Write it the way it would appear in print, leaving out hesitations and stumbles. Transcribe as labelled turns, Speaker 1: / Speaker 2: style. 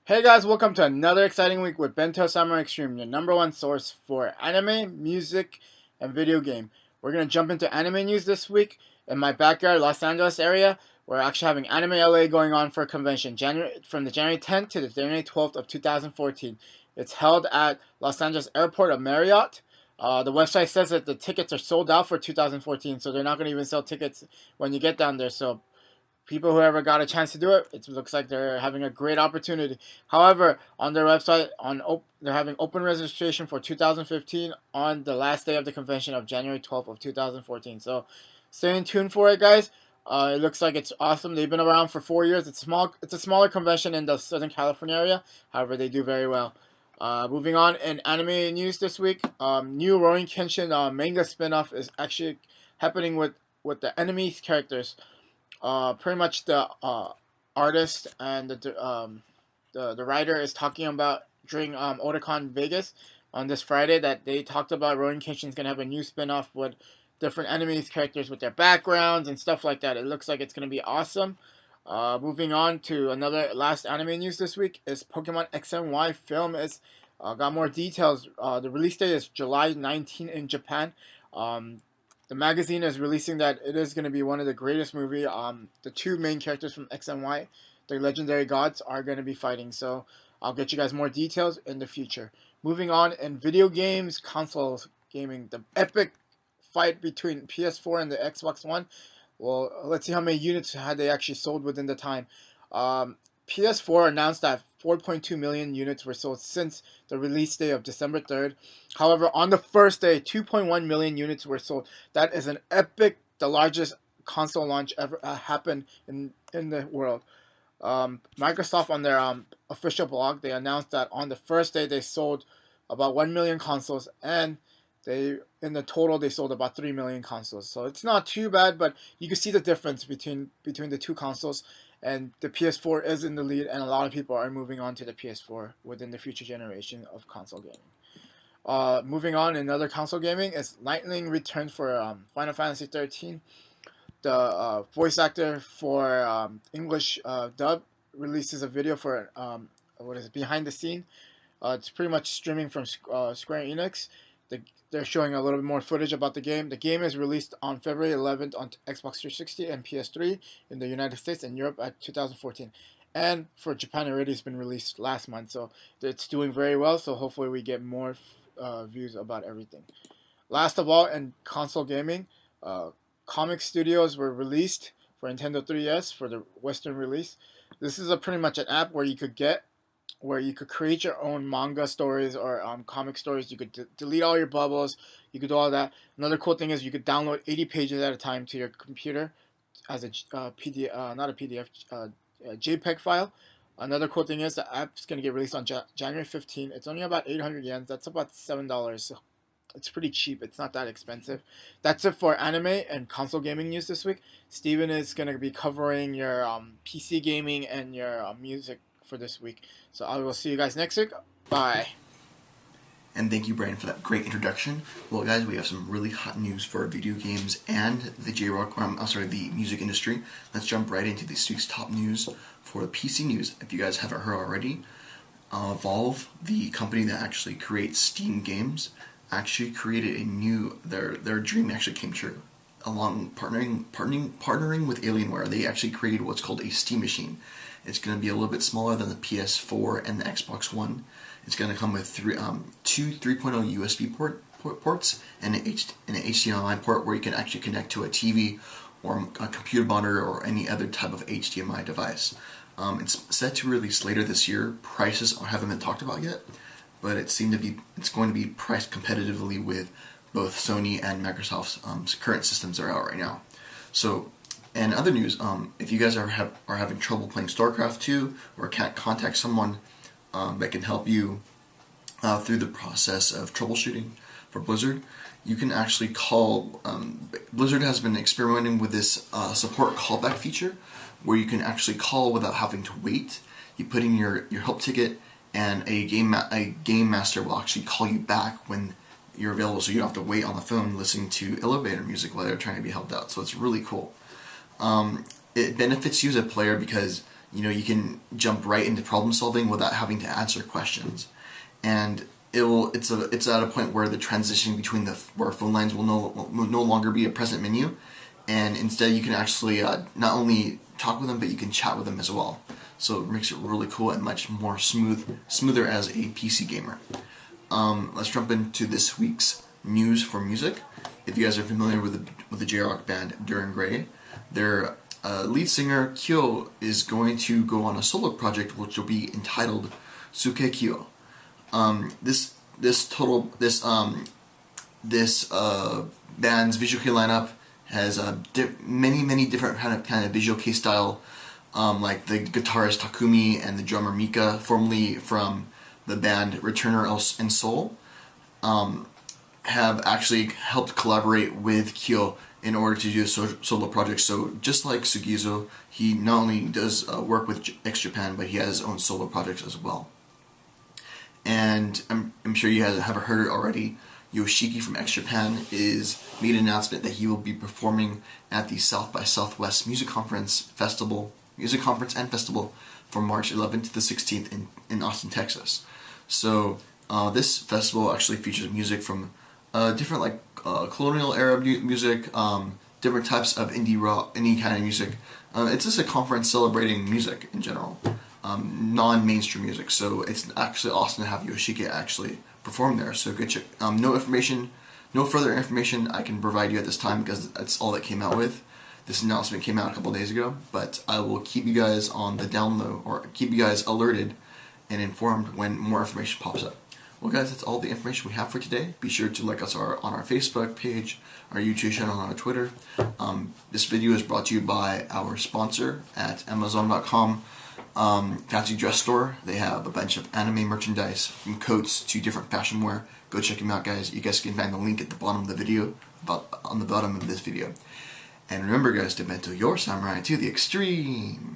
Speaker 1: Hey guys, welcome to another exciting week with Bento Summer Extreme, your number one source for anime, music, and video game. We're gonna jump into anime news this week. In my backyard, Los Angeles area, we're actually having Anime LA going on for a convention, from the January 10th to the January 12th of 2014. It's held at Los Angeles Airport of Marriott. The website says that the tickets are sold out for 2014, so they're not gonna even sell tickets when you get down there. So people who ever got a chance to do it, it looks like they're having a great opportunity. However, on their website, they're having open registration for 2015 on the last day of the convention of January 12th of 2014. So, stay tuned for it, guys. It looks like it's awesome. They've been around for 4 years. It's small. It's a smaller convention in the Southern California area. However, they do very well. Moving on in anime news this week, new Ronin Kenshin manga spinoff is actually happening with the enemies characters. Pretty much the artist and the writer is talking about during Otakon Vegas on this Friday that they talked about Ronin Kenshin's gonna have a new spin-off with different enemies characters with their backgrounds and stuff like that. It looks like it's gonna be awesome. Moving on to another last anime news this week is Pokemon XNY film is got more details. The release date is July 19 in Japan. Um, the magazine is releasing that it is going to be one of the greatest movie. The two main characters from X and Y, the legendary gods, are going to be fighting. So I'll get you guys more details in the future. Moving on in video games, consoles gaming, the epic fight between PS4 and the Xbox One. Well, let's see how many units had they actually sold within the time. PS4 announced that 4.2 million units were sold since the release day of December 3rd. However, on the first day, 2.1 million units were sold. That is an epic, the largest console launch ever happened in the world. Microsoft on their official blog, they announced that on the first day they sold about 1 million consoles, and in the total they sold about 3 million consoles. So it's not too bad, but you can see the difference between the two consoles. And the PS4 is in the lead, and a lot of people are moving on to the PS4 within the future generation of console gaming. Moving on, another console gaming is Lightning returns for Final Fantasy 13. The voice actor for English dub releases a video for what is it, behind the scene. It's pretty much streaming from Square Enix. They're showing a little bit more footage about the game. The game is released on February 11th on Xbox 360 and PS3 in the United States and Europe at 2014. And for Japan already, it's been released last month, so it's doing very well. So hopefully we get more views about everything. Last of all, in console gaming, Comic Studios were released for Nintendo 3DS for the Western release. This is pretty much an app where you could create your own manga stories or comic stories. You could delete all your bubbles. You could do all that. Another cool thing is you could download 80 pages at a time to your computer as a PDF, not a PDF, a JPEG file. Another cool thing is the app is going to get released on January 15. It's only about 800 yen. That's about $7. So it's pretty cheap. It's not that expensive. That's it for anime and console gaming news this week. Steven is going to be covering your PC gaming and your music for this week. So I will see you guys next week. Bye.
Speaker 2: And thank you, Brian, for that great introduction. Well, guys, we have some really hot news for video games and the the music industry. Let's jump right into this week's top news for the PC news. If you guys haven't heard already, Valve, the company that actually creates Steam games, actually created a new their dream actually came true. Along partnering with Alienware, they actually created what's called a Steam machine. It's going to be a little bit smaller than the PS4 and the Xbox One. It's going to come with two 3.0 USB ports and an HDMI port where you can actually connect to a TV or a computer monitor or any other type of HDMI device. It's set to release later this year. Prices haven't been talked about yet, but it's going to be priced competitively with both Sony and Microsoft's current systems that are out right now. So, and other news, if you guys are having trouble playing StarCraft 2 or can't contact someone that can help you through the process of troubleshooting for Blizzard, you can actually call. Blizzard has been experimenting with this support callback feature where you can actually call without having to wait. You put in your help ticket, and a game master will actually call you back when you're available, so you don't have to wait on the phone listening to elevator music while they're trying to be helped out. So it's really cool. It benefits you as a player because you can jump right into problem solving without having to answer questions. And it's at a point where the transition between where phone lines will no longer be a present menu, and instead you can actually not only talk with them, but you can chat with them as well. So it makes it really cool and much more smoother as a PC gamer. Let's jump into this week's news for music. If you guys are familiar with the J-Rock band Duran Gray, their lead singer Kyo is going to go on a solo project which will be entitled Suke Kyo. This band's visual kei lineup has many different kind of visual kei style, like the guitarist Takumi and the drummer Mika, formerly from the band Returner and Soul, have actually helped collaborate with Kyo in order to do a solo project. So just like Sugizo, he not only does work with X Japan, but he has his own solo projects as well. And I'm sure you guys have heard it already. Yoshiki from X Japan made an announcement that he will be performing at the South by Southwest Music Conference and Festival from March 11th to the 16th in Austin, Texas. So this festival actually features music from different colonial era music, different types of indie rock, any kind of music. It's just a conference celebrating music in general, non-mainstream music. So it's actually awesome to have Yoshiki actually perform there. So good check. No further information I can provide you at this time because that's all that came out with. This announcement came out a couple days ago, but I will keep you guys on the down low, or keep you guys alerted and informed when more information pops up. Well guys, that's all the information we have for today. Be sure to like us on our Facebook page, our YouTube channel, and our Twitter. This video is brought to you by our sponsor at Amazon.com, Fancy Dress Store. They have a bunch of anime merchandise, from coats to different fashion wear. Go check them out, guys. You guys can find the link at the bottom of the video, on the bottom of this video. And remember guys, to Bento your samurai to the extreme.